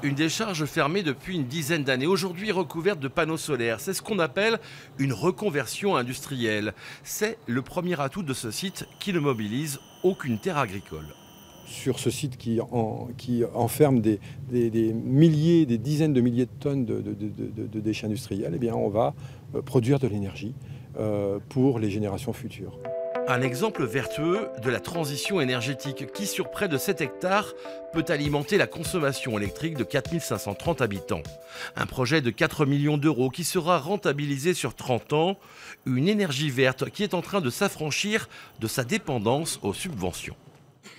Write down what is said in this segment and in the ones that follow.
Une décharge fermée depuis une dizaine d'années, aujourd'hui recouverte de panneaux solaires. C'est ce qu'on appelle une reconversion industrielle. C'est le premier atout de ce site qui ne mobilise aucune terre agricole. Sur ce site qui enferme des milliers, des dizaines de milliers de tonnes de déchets industriels, eh bien on va produire de l'énergie pour les générations futures. Un exemple vertueux de la transition énergétique qui, sur près de 7 hectares, peut alimenter la consommation électrique de 4530 habitants. Un projet de 4 millions d'euros qui sera rentabilisé sur 30 ans. Une énergie verte qui est en train de s'affranchir de sa dépendance aux subventions.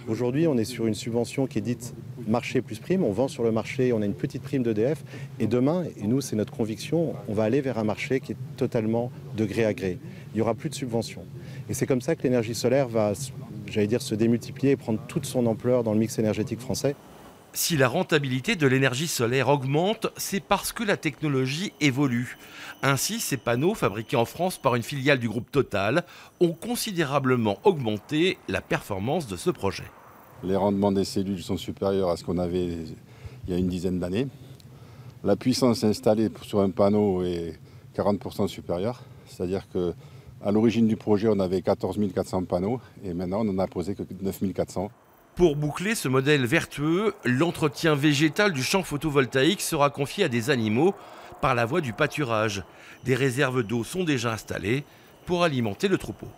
Aujourd'hui, on est sur une subvention qui est dite marché plus prime. On vend sur le marché, on a une petite prime d'EDF. Et demain, et nous, c'est notre conviction, on va aller vers un marché qui est totalement de gré à gré. Il n'y aura plus de subventions. Et c'est comme ça que l'énergie solaire va, j'allais dire, se démultiplier et prendre toute son ampleur dans le mix énergétique français. Si la rentabilité de l'énergie solaire augmente, c'est parce que la technologie évolue. Ainsi, ces panneaux, fabriqués en France par une filiale du groupe Total, ont considérablement augmenté la performance de ce projet. Les rendements des cellules sont supérieurs à ce qu'on avait il y a une dizaine d'années. La puissance installée sur un panneau est 40% supérieure, c'est-à-dire qu'à l'origine du projet, on avait 14 400 panneaux et maintenant on n'en a posé que 9 400. Pour boucler ce modèle vertueux, l'entretien végétal du champ photovoltaïque sera confié à des animaux par la voie du pâturage. Des réserves d'eau sont déjà installées pour alimenter le troupeau.